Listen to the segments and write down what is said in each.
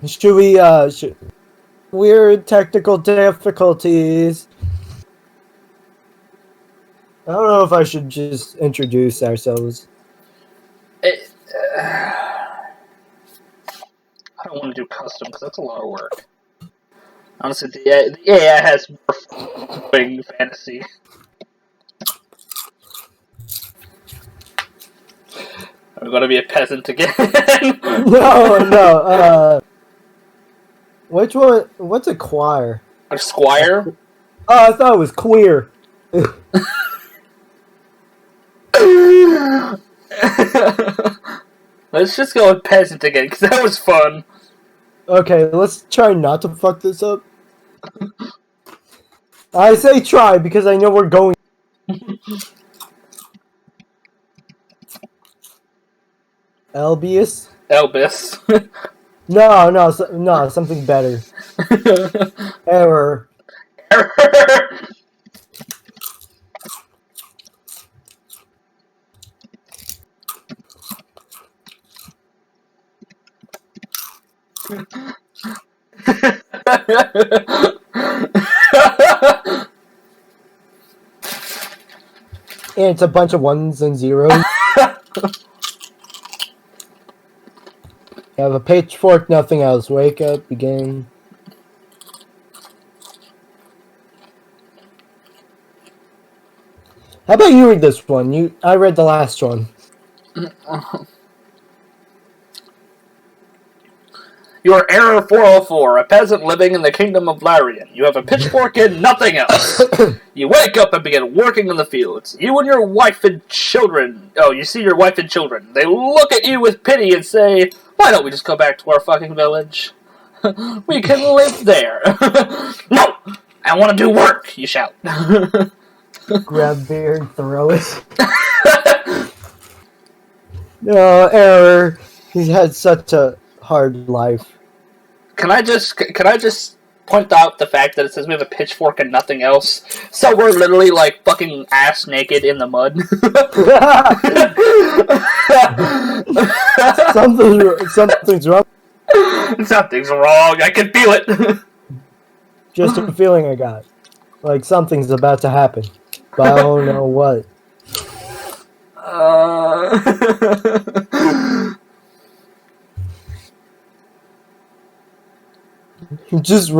Should we, weird technical difficulties. I don't know if I should just introduce ourselves. I don't want to do custom because that's a lot of work. Honestly, the AI has more fun fantasy. I'm gonna be a peasant again. No. Which one? What's a choir? A squire? Oh, I thought it was queer. Let's just go with peasant again because that was fun. Okay, let's try not to fuck this up. I say try because I know we're going. Elbius? Elvis. No, something better. Error. Error. And it's a bunch of ones and zeros. You have a pitchfork, nothing else. Wake up, begin. How about you read this one? I read the last one. You are Error 404, a peasant living in the kingdom of Larian. You have a pitchfork and nothing else. You wake up and begin working in the fields. You and your wife and children... Oh, you see your wife and children. They look at you with pity and say, why don't we just go back to our fucking village? We can live there. No! I want to do work, you shout. Grab beer and throw it. No, Error. He's had such a hard life. Can I just point out the fact that it says we have a pitchfork and nothing else? So we're literally like fucking ass naked in the mud. Something's wrong. Something's wrong. I can feel it. Just a feeling I got. Like something's about to happen. But I don't know what. Just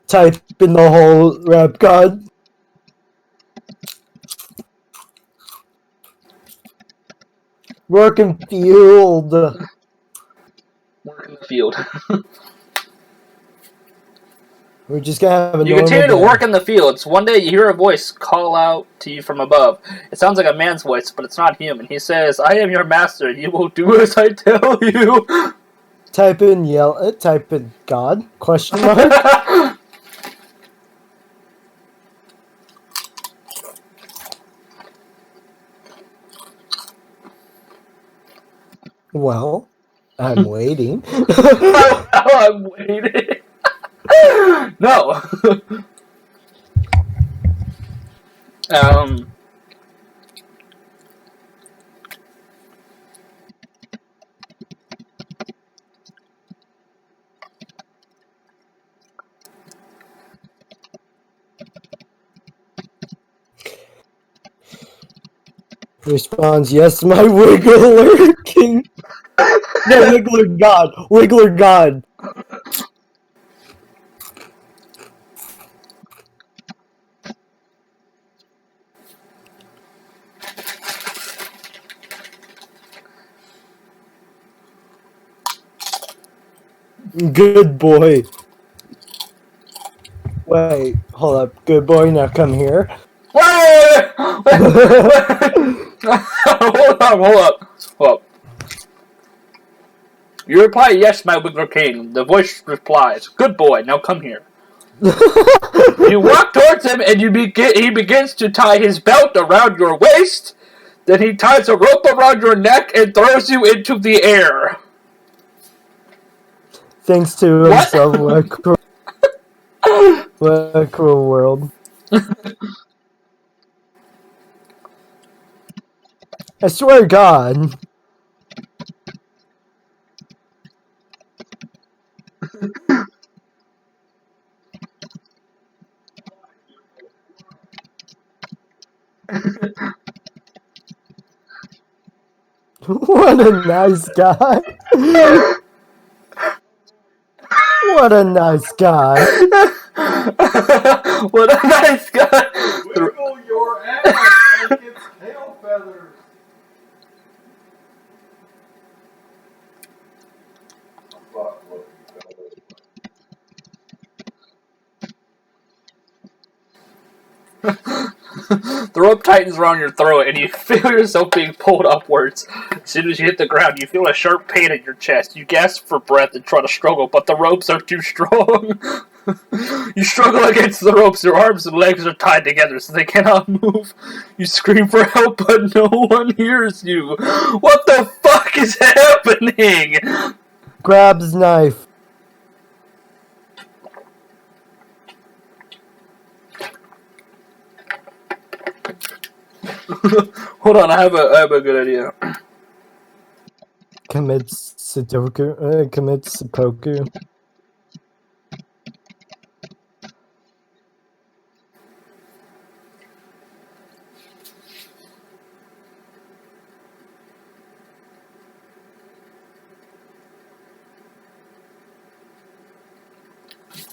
type in the whole rap god. Work in field. Work in the field. We're just gonna have a You continue to work in the fields. One day you hear a voice call out to you from above. It sounds like a man's voice, but it's not human. He says, I am your master. You will do as I tell you. Type in God? Question mark? Well, I'm waiting. I'm waiting. No. Responds, yes, my Wiggler king. No, Wiggler god. Wiggler god. Good boy. Wait, hold up. Good boy, now come here. Wait! Hold up. You reply, yes, my Wiggler King. The voice replies, good boy, now come here. You walk towards him, and he begins to tie his belt around your waist. Then he ties a rope around your neck and throws you into the air. Thanks to himself, what a cruel world. I swear to God. What a nice guy. What a nice guy. What a nice guy. Wiggle your ass like it's tail feathers. Fuck, look, The rope tightens around your throat, and you feel yourself being pulled upwards. As soon as you hit the ground, you feel a sharp pain in your chest. You gasp for breath and try to struggle, but the ropes are too strong. You struggle against the ropes. Your arms and legs are tied together, so they cannot move. You scream for help, but no one hears you. What the fuck is happening? Grabs knife. Hold on, I have a good idea. Commits Sudoku. Commits seppuku.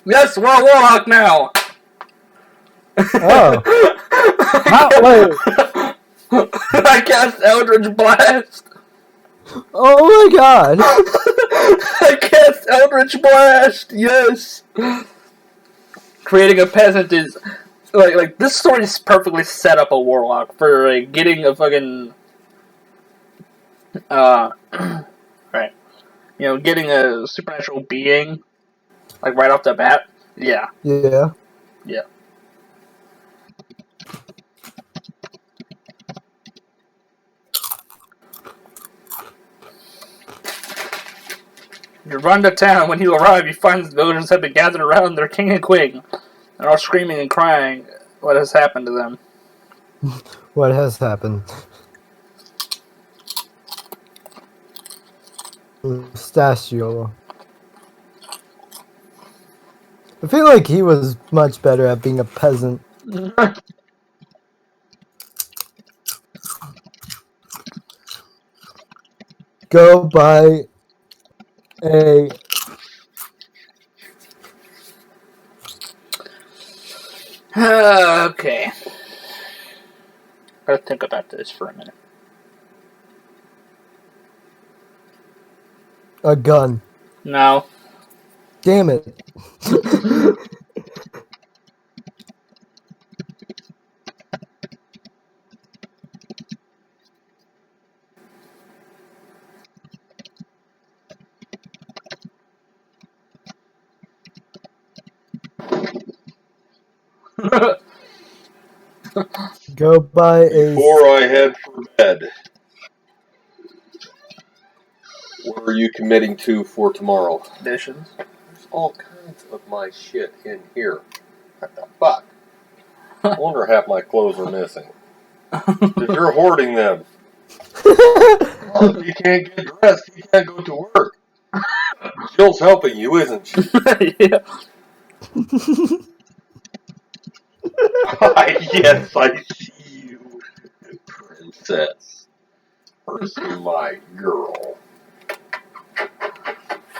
Yes, we're a warlock now. Oh. How, wait. I cast Eldritch Blast. Oh my god. I cast Eldritch Blast. Yes. Creating a peasant is like this story is perfectly set up a warlock for like, getting a fucking right. You know, getting a supernatural being like right off the bat. Yeah. Yeah. Yeah. You run to town. When you arrive, you find the villagers have been gathered around their king and queen. They're all screaming and crying. What has happened to them? What has happened? Mustachio. I feel like he was much better at being a peasant. Go buy a... Okay. Gotta think about this for a minute. a gun. No. Damn it. Go buy a... Before I head for bed, what are you committing to for tomorrow? Additions. There's all kinds of my shit in here. What the fuck? I wonder half my clothes are missing. Because you're hoarding them. Well, if you can't get dressed, you can't go to work. Jill's helping you, isn't she? Yeah. Yes, I see you, princess. Pursue my girl.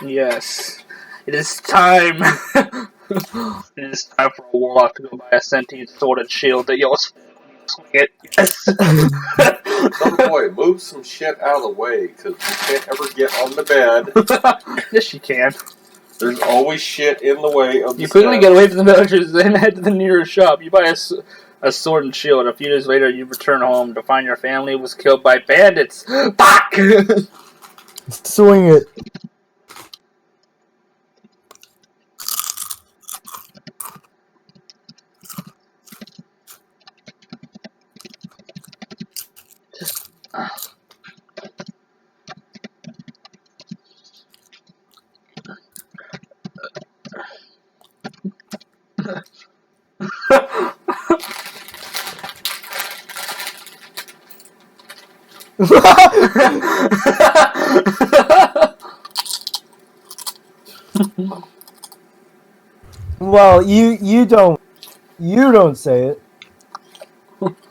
Yes. It is time. It is time for a warlock to go buy a sentient sword and shield that you'll swing it. Yes. Another boy, move some shit out of the way, because you can't ever get on the bed. Yes, you can. There's always shit in the way of the You quickly steps. get away from the villagers and head to the nearest shop. You buy a sword and shield. A few days later, you return home to find your family was killed by bandits. Fuck! Swing it. Well, you don't say it.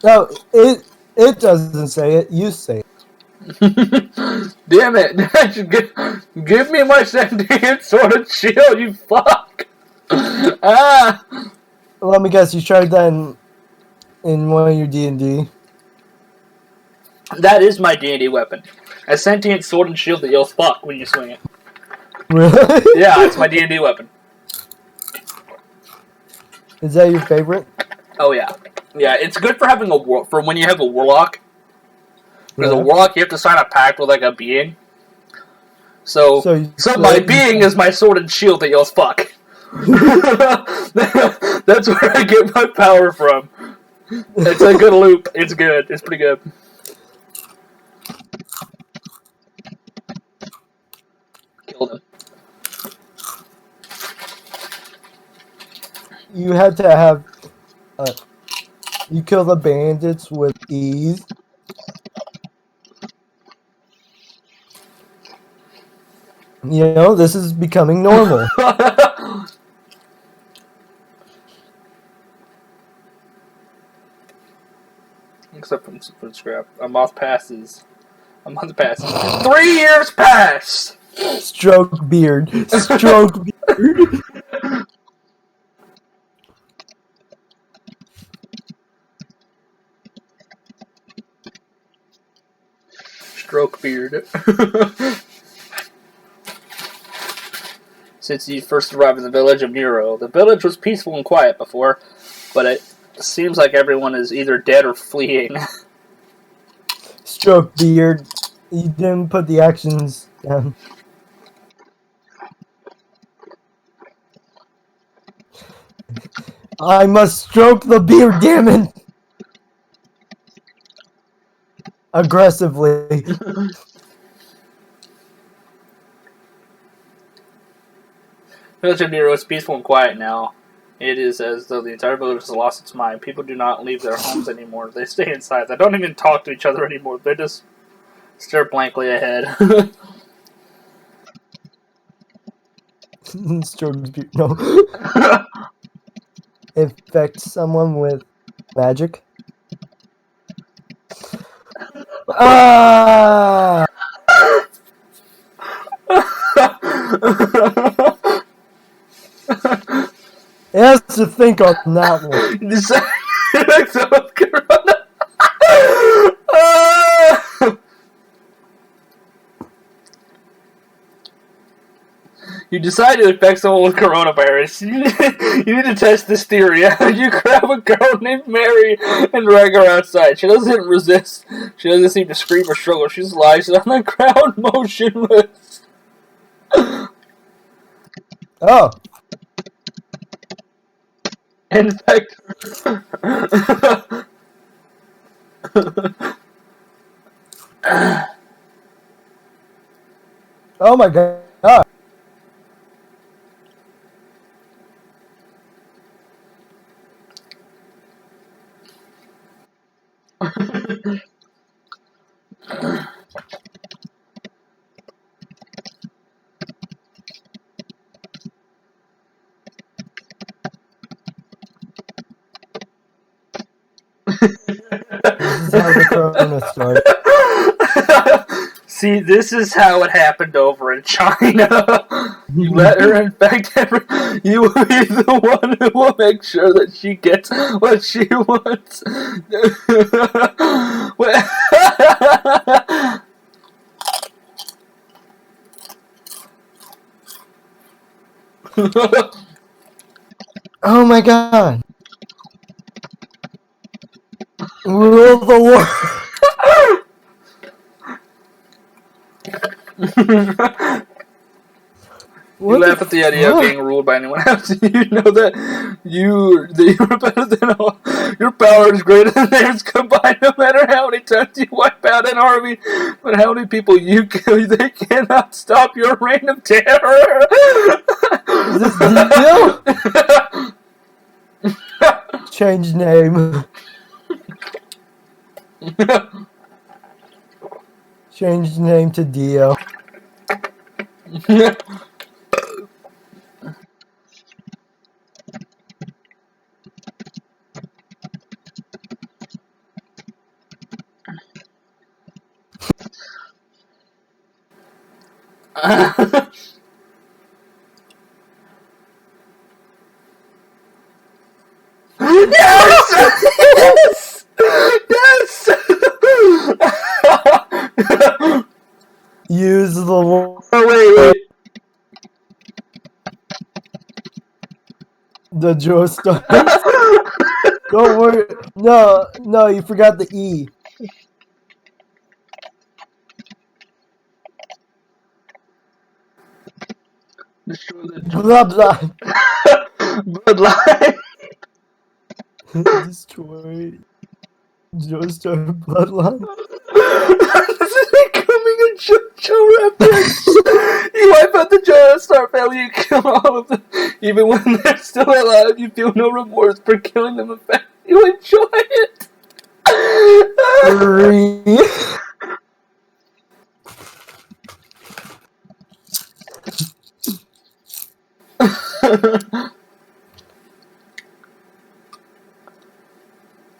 No, it doesn't say it. You say it. Damn it! Give me my sentient sword and shield, you fuck! Ah! Let me guess. You tried that in one of your D&D. That is my D&D weapon. A sentient sword and shield that yells fuck when you swing it. Really? Yeah, it's my D&D weapon. Is that your favorite? Oh yeah. Yeah, it's good for having for when you have a warlock. Because a Yeah. warlock, you have to sign a pact with like a being. So my being is my sword and shield that yells fuck. That's where I get my power from. It's a good loop. It's good. It's pretty good. Killed him. You had to have. You kill the bandits with ease. You know, this is becoming normal. Except for scrap. A month passes. 3 years pass! Stroke beard. Stroke beard. Stroke beard. Since you first arrived in the village of Nero, the village was peaceful and quiet before, but it seems like everyone is either dead or fleeing. Stroke beard. You didn't put the actions down. I must stroke the beard, damn it! Aggressively. Village of Nero is peaceful and quiet now. It is as though the entire village has lost its mind. People do not leave their homes anymore. They stay inside. They don't even talk to each other anymore. They just stare blankly ahead. Stroke beard. No. Infect someone with magic. Ah! It has to think on that one. You decide to infect someone with coronavirus. You need to test this theory. You grab a girl named Mary and drag her outside. She doesn't resist. She doesn't seem to scream or struggle. She just lies on the ground motionless. Oh. Infect her. Oh my god. This is how the corona started. See, this is how it happened over in China. You let her infect you will be the one who will make sure that she gets what she wants. Oh my god. Rule the world. You laugh at the idea of being ruled by anyone else. You know that you're better than all. Your power is greater than theirs combined. No matter how many times you wipe out an army, but how many people you kill, they cannot stop your reign of terror. Is this Dio? Change name. Change name to Dio. Yes! Yes! Yes! Use the Oh, wait. the Joestar. Don't worry. No, you forgot the E. Destroy the Bloodline. bloodline. Destroy Joestar bloodline. This is becoming a JoJo reference. You wipe out the Joestar family, you kill all of them. Even when they're still alive, you feel no remorse for killing them. In fact, you enjoy it. 3.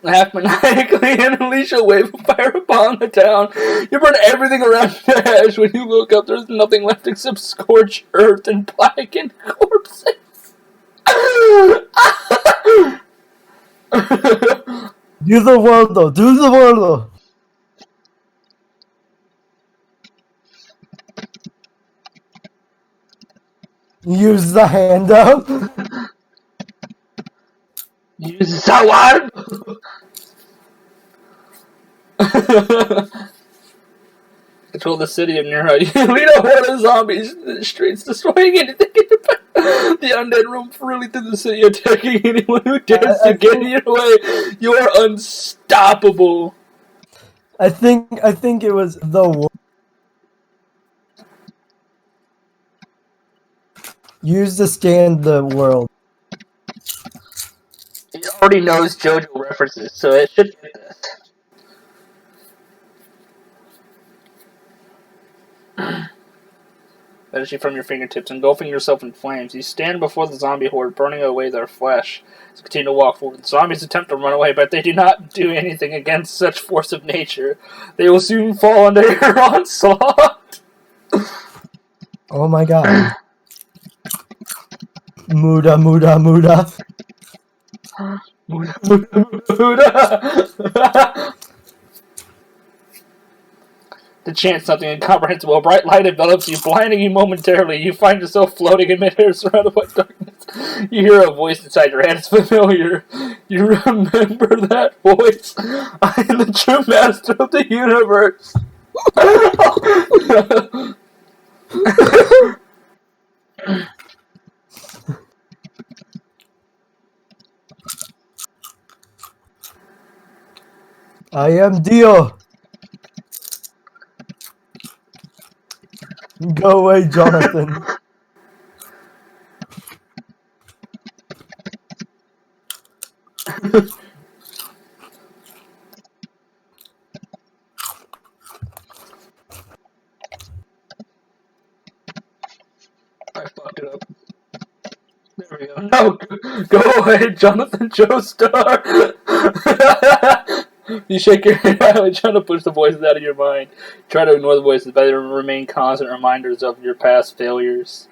Laugh maniacally and unleash a wave of fire upon the town. You burn everything around you to ash. When you look up, there's nothing left except scorched earth and blackened corpses. Do the world. Do the world. Use the handout. Use the Control the city of Nero. You lead a horde of zombies in the streets, destroying anything in your path. The undead roam freely through the city, attacking anyone who dares to get in your way. You are unstoppable. I think it was the world. Use to scan the world. It already knows JoJo references, so it should get this. Energy from your fingertips, engulfing yourself in flames. You stand before the zombie horde, burning away their flesh. As you continue to walk forward, the zombies attempt to run away, but they do not do anything against such force of nature. They will soon fall under your onslaught. Oh my god. Muda. Muda. To chant something incomprehensible, a bright light envelops you, blinding you momentarily. You find yourself floating in midair, surrounded by darkness. You hear a voice inside your head. It's familiar. You remember that voice. I am the true master of the universe. I am Dio. Go away, Jonathan. I fucked it up. There we go. No, go away, Jonathan Joestar. You shake your head out and try to push the voices out of your mind. Try to ignore the voices, but they remain constant reminders of your past failures.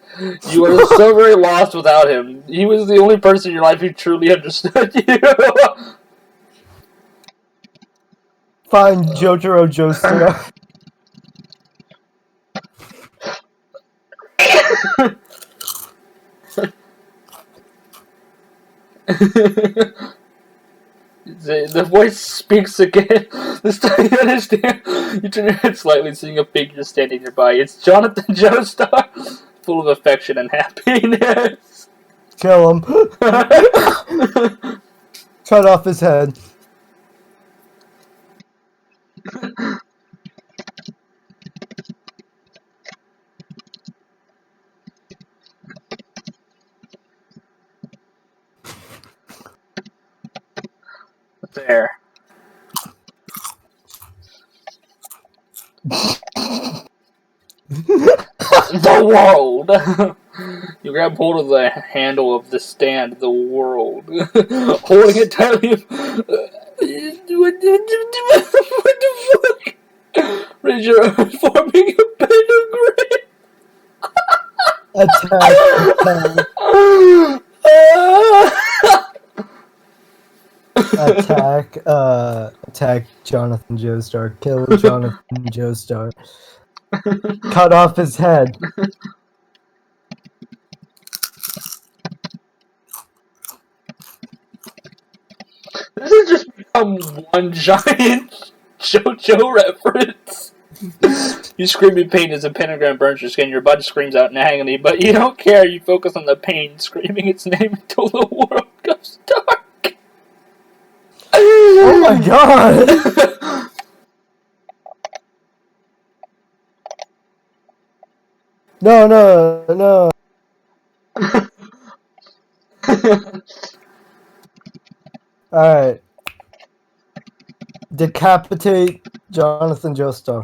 You are so very lost without him. He was the only person in your life who truly understood you. Find Jotaro Joestar. The voice speaks again. This time you understand. You turn your head slightly, seeing a figure standing nearby. It's Jonathan Joestar, full of affection and happiness. Kill him. Cut off his head. There. The world! You grab hold of the handle of the stand, the world. Holding it tightly. What the fuck? Raise your arm, forming a pentagram. Attack Jonathan Joestar. Kill Jonathan Joestar. Cut off his head. This has just become one giant JoJo reference. You scream in pain as a pentagram burns your skin. Your body screams out in agony, but you don't care. You focus on the pain, screaming its name until the world goes dark. Oh my god! No. Alright. Decapitate Jonathan Joestar.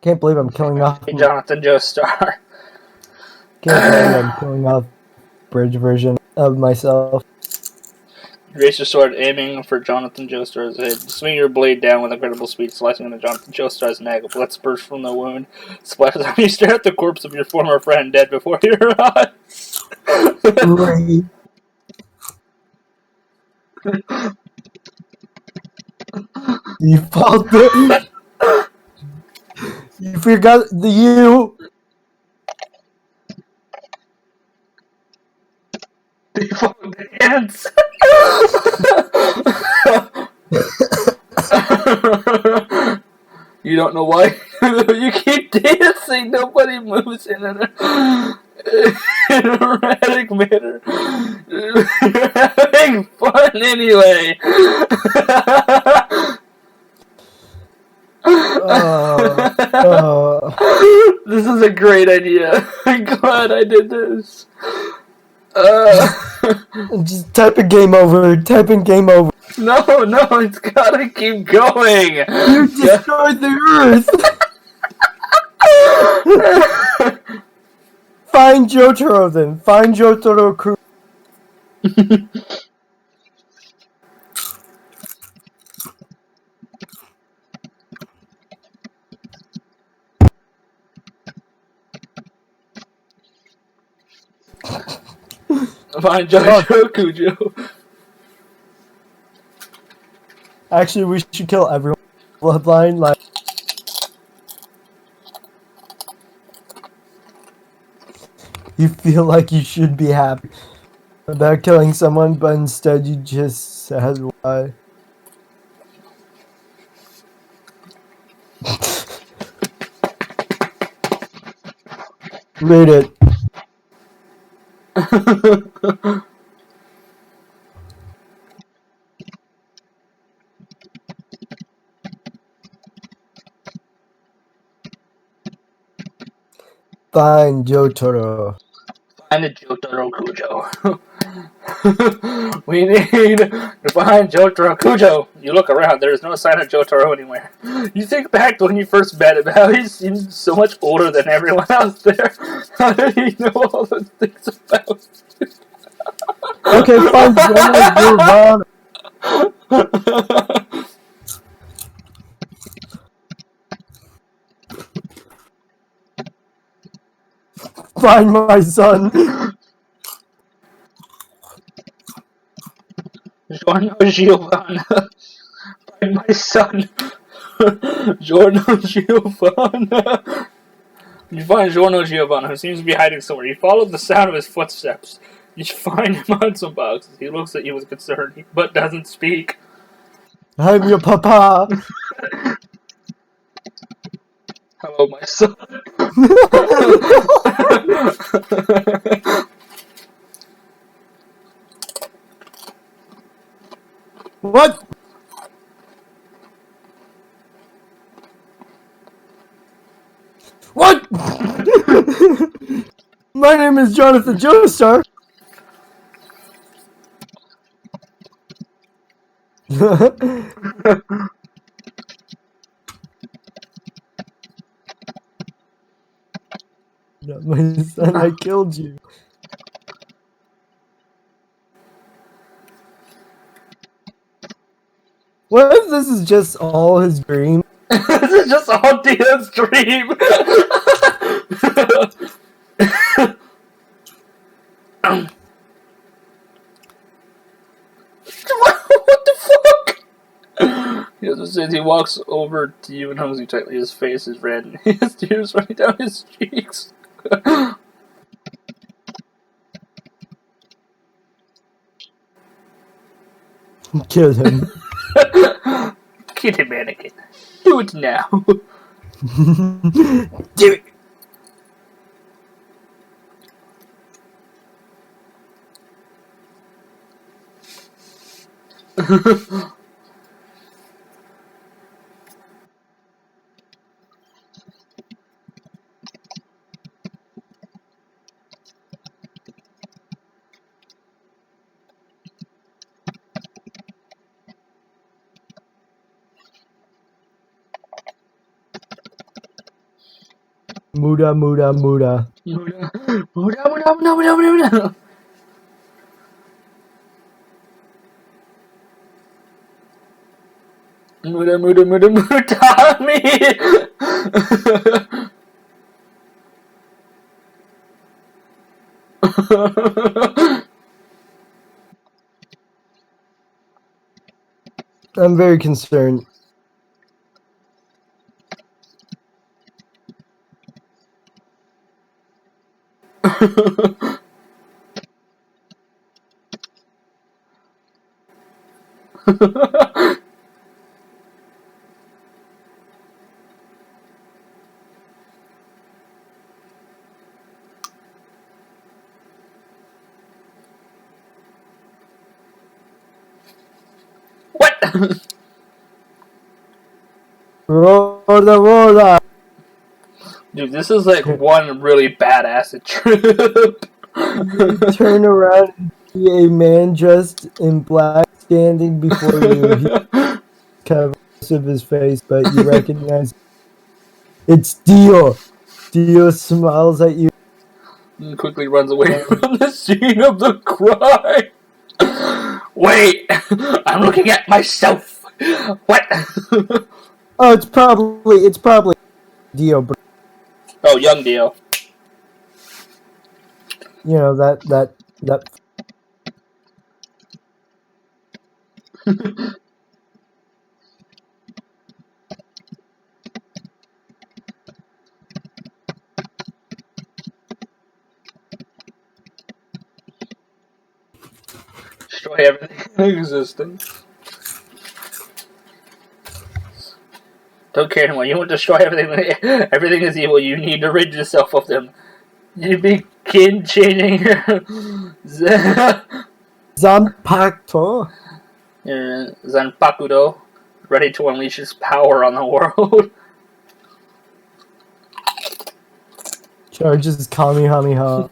Can't believe I'm killing off. Hey, Jonathan Joestar. Can't believe I'm killing off bridge version of myself. You raise your sword, aiming for Jonathan Joestar's head. Swing your blade down with incredible speed, slicing into Jonathan Joestar's neck. Blood spurts from the wound. Splashes on you. Stare at the corpse of your former friend dead before your eyes. Great. You fault it. You forgot the U. Default dance. You don't know why. You keep dancing. Nobody moves in an erratic manner. You're having fun anyway. This is a great idea. I'm glad I did this. Just type in game over. Type in game over. No, it's gotta keep going. You destroyed the Earth. Find Jotaro then. Find Jotaro crew. Find Jotaro Kujo. Actually, we should kill everyone. Bloodline, like. You feel like you should be happy about killing someone, but instead you just said why. Read it. Find Jotaro. Find the Jotaro Kujo. We need to find Jotaro Kujo. You look around, there is no sign of Jotaro anywhere. You think back to when you first met him, how he seemed so much older than everyone else there. How did he know all those things about you? Okay, find Jotaro. Find my son. Giorno Giovanna. Find my son. Giorno Giovanna. You find Giorno Giovanna, who seems to be hiding somewhere. You follow the sound of his footsteps. You find him on some boxes. He looks at you with concern, but doesn't speak. I'm your papa. Hello, my son. What? What? My name is Jonathan Joestar. Not my son, I killed you. What if this is just all his dream? This is just all Dio's dream. What the fuck? He also says he walks over to you and hugs you tightly. His face is red and he has tears running down his cheeks. Kill him. Get him, Anakin. Do it now. Do it. Muda, muda, muda. Muda, muda, muda, muda, muda, muda. Muda, muda, muda, muda, Tommy! I'm very concerned. What? Roda. Dude, this is like one really badass trip. Turn around and see a man dressed in black standing before you. He covers of his face, but you recognize it's Dio. Dio smiles at you. And quickly runs away from the scene of the crime. Wait, I'm looking at myself. What? Oh, it's probably Dio. Oh, young Dio. You know that. Destroy everything in existence. Don't care anymore. You won't destroy everything. Everything is evil. You need to rid yourself of them. You begin changing your Zanpakuto. Zanpakuto, ready to unleash his power on the world. Charges Kamehameha.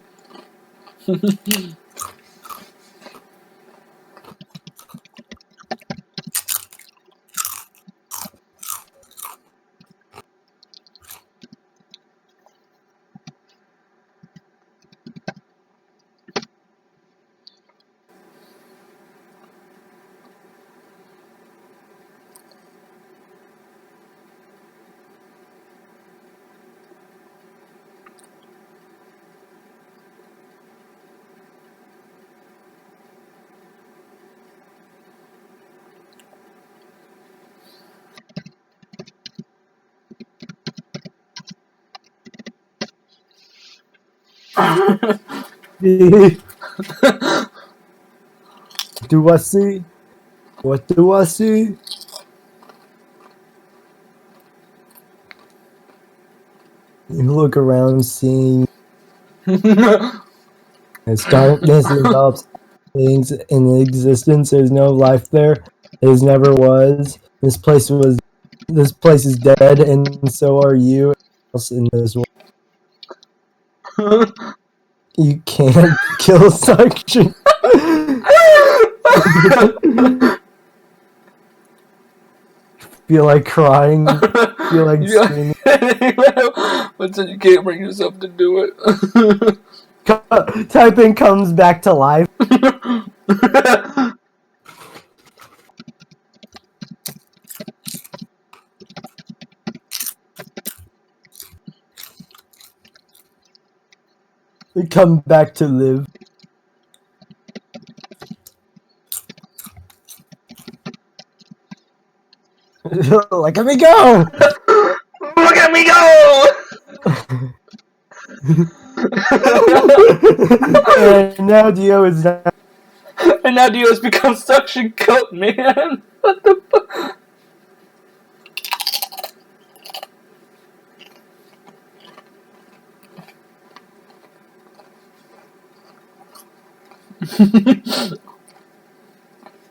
Do I see? What do I see? You look around, seeing as darkness envelops things in existence. There's no life there. There never was. This place is dead, and so are you. Else in this world. You can't kill suction. Feel like crying. Feel like screaming. But then you can't bring yourself to do it. Typing comes back to life. come back to live. Look at me go! Look at me go! And now Dio is not. And now Dio's become suction cup, man. What the fuck?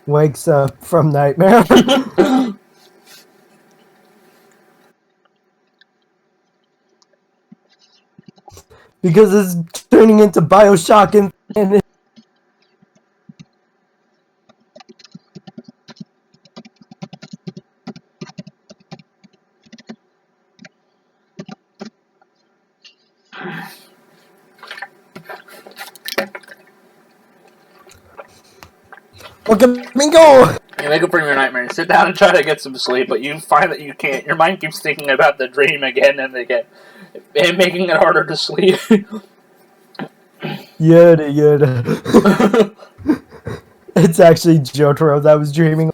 Wakes up from nightmare. Because it's turning into Bioshock and look at me go! You wake up from your nightmare, you sit down and try to get some sleep, but you find that you can't. Your mind keeps thinking about the dream again and again, and making it harder to sleep. Yoda, Yoda. It's actually Jotaro that was dreaming.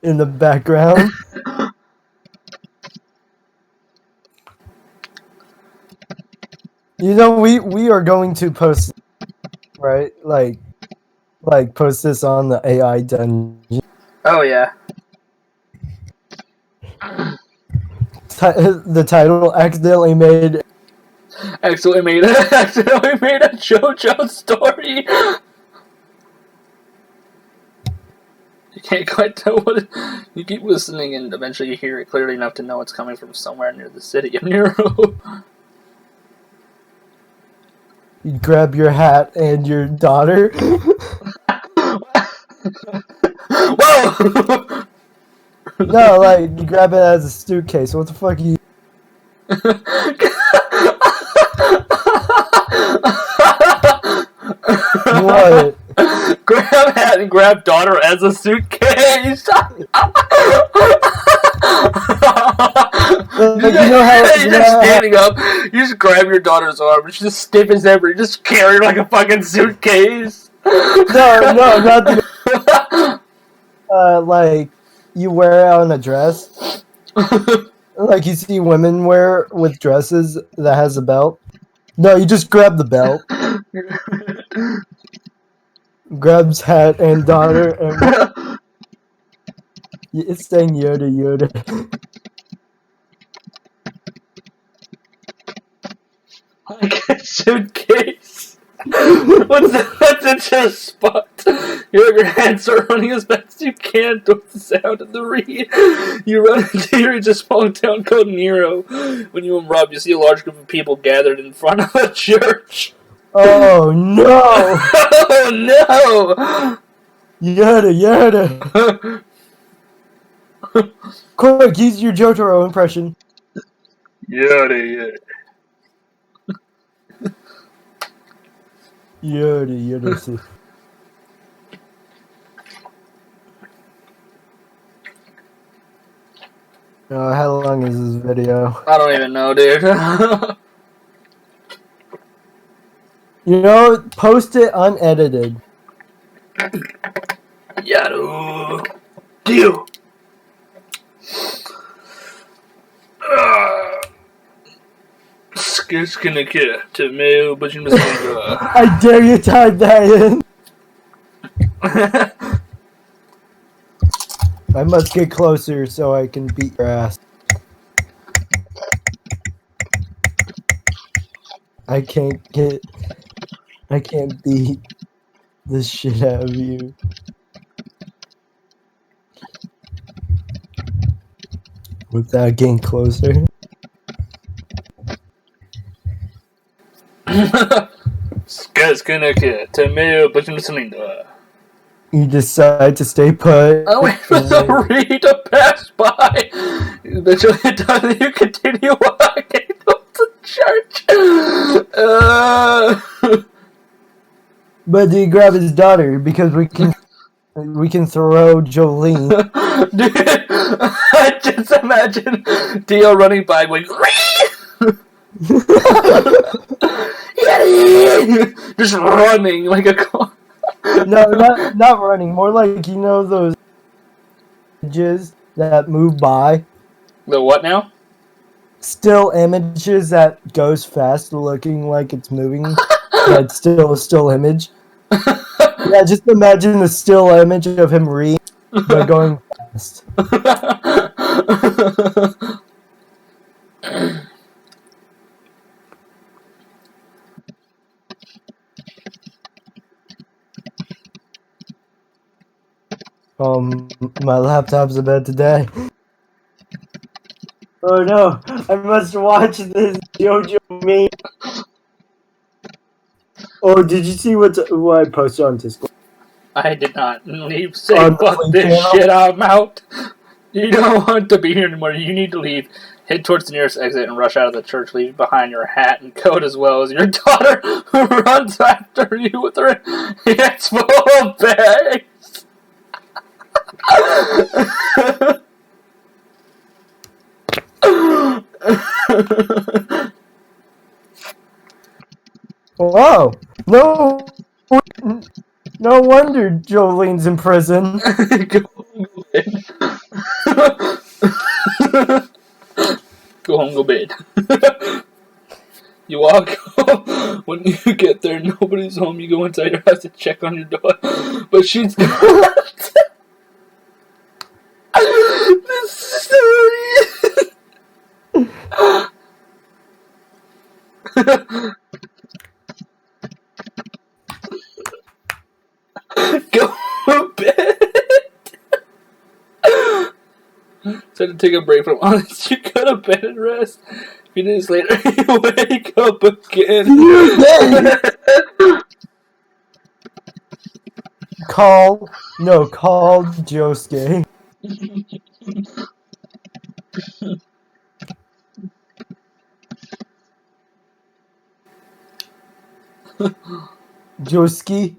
In the background. You know, we are going to post, right? Like post this on the AI dungeon. Oh yeah. The title accidentally made Accidentally made a JoJo story. You can't quite tell what it, you keep listening and eventually you hear it clearly enough to know it's coming from somewhere near the city of Nero. you grab your hat and your daughter. Whoa! No, like you grab it as a suitcase. What the fuck are you? What? Grab hat and grab daughter as a suitcase. You know how You're just standing up. You just grab your daughter's arm. She's just stiff as ever. You just carry her like a fucking suitcase. No, not the. Like you wear it on a dress. Like you see women wear with dresses that has a belt. No, you just grab the belt. Grabs hat and daughter and it's saying Yoda Yoda. Like a suitcase. What's in your spot? You have your hands are running as fast as you can towards the sound of the reed. You run into a small town called Nero. When you and Rob, you see a large group of people gathered in front of a church. Oh no! Oh no! Yoda Yoda! Quick, use your Jotaro impression. Yoda. Yoda. How long is this video? I don't even know, dude. You know, post it unedited. Yaru. Deal. Skiskinike to me, but you must I dare you type that in. I must get closer so I can beat your ass. I can't beat the shit out of you. Without getting closer. Skiskinike to me, but you must You decide to stay put. I wait for the Reed to pass by. Eventually, it does, and you continue walking to church. But do you grab his daughter because we can throw Jolene? Dude, I just imagine Dio running by going, just running like a car. No, not running. More like, you know, those images that move by. The what now? Still images that goes fast, looking like it's moving, but still a still image. Yeah, just imagine the still image of him reading, but going fast. My laptop's about to die. Oh no, I must watch this JoJo meme. Oh, did you see what I posted on Discord? I did not leave. Say, On the fuck Play this channel? shit, I'm out. You don't want to be here anymore. You need to leave. Head towards the nearest exit and rush out of the church. Leave behind your hat and coat as well as your daughter, who runs after you with her hands full of bags. Whoa! No wonder Jolene's in prison. Go home, go bed. You walk home. When you get there, nobody's home. You go inside your house to check on your daughter, but she's gone. This story. Go to bed. So to take a break from all this, you go to bed and rest. A few days later, you wake up again. Call Josuke. Josuke.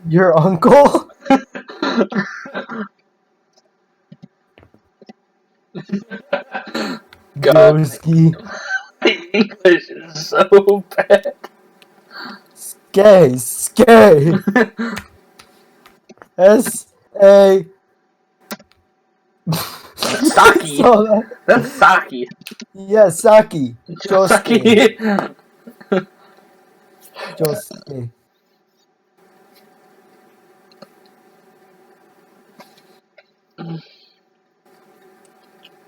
Your uncle? God. Josuke. The English is so bad. Skay. S-A. Saki. That's Saki. Yeah, Saki. Josuke. Josuke.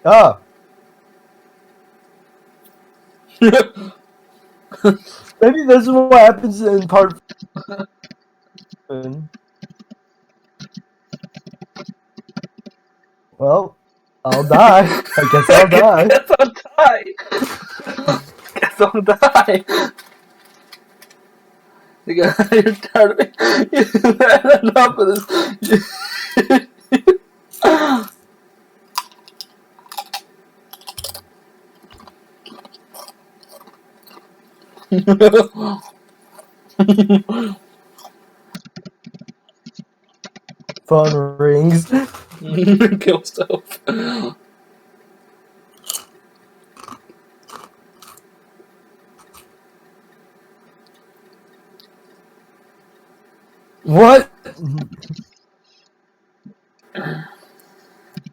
Oh. Maybe this is what happens in part. Well, I'll die. I guess I'll die. Guess I'll die. You're tired of it. You've had enough of this. Phone rings. Kill stuff. What?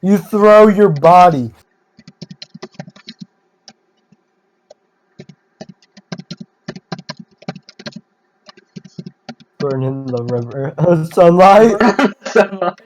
You throw your body. Burn in the river. Sunlight. Sunlight.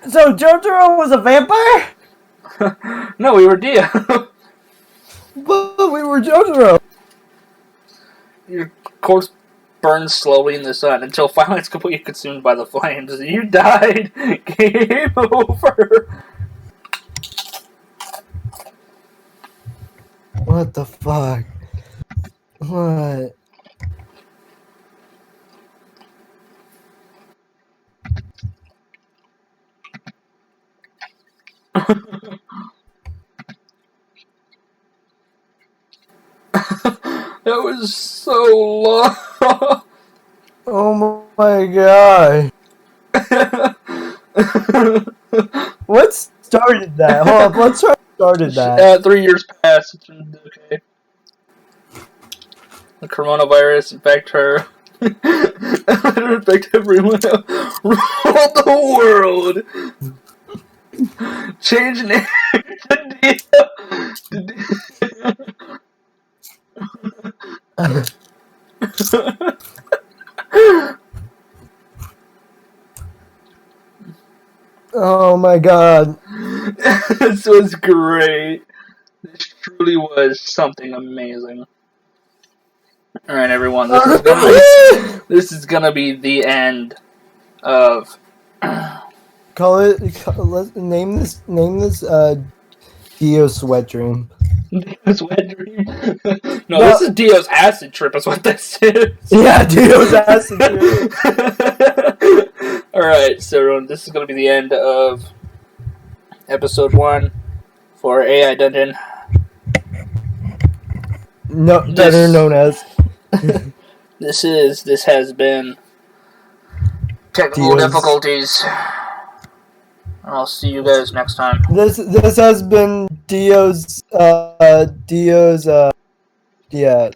So Jotaro was a vampire? No, we were Dio. But we were Jotaro. Your corpse burns slowly in the sun until finally it's completely consumed by the flames. You died. Game over. What the fuck? What? That was so long. Oh my god. What started that? Hold up, let's try what started that. 3 years passed. Okay. The coronavirus infect her. Let her infect everyone else. Rule the world. Change name to Oh my god. This was great. This truly was something amazing. Alright, everyone, this is gonna be the end of Let's name this Dio's Sweat Dream. Dio's wet dream. No, this is Dio's acid trip is what this is. Yeah, Dio's acid trip. Alright, so everyone, this is gonna be the end of episode 1 for AI Dungeon. No, better known as This has been technical Dio's. difficulties. I'll see you guys next time. This has been Dio's yeah.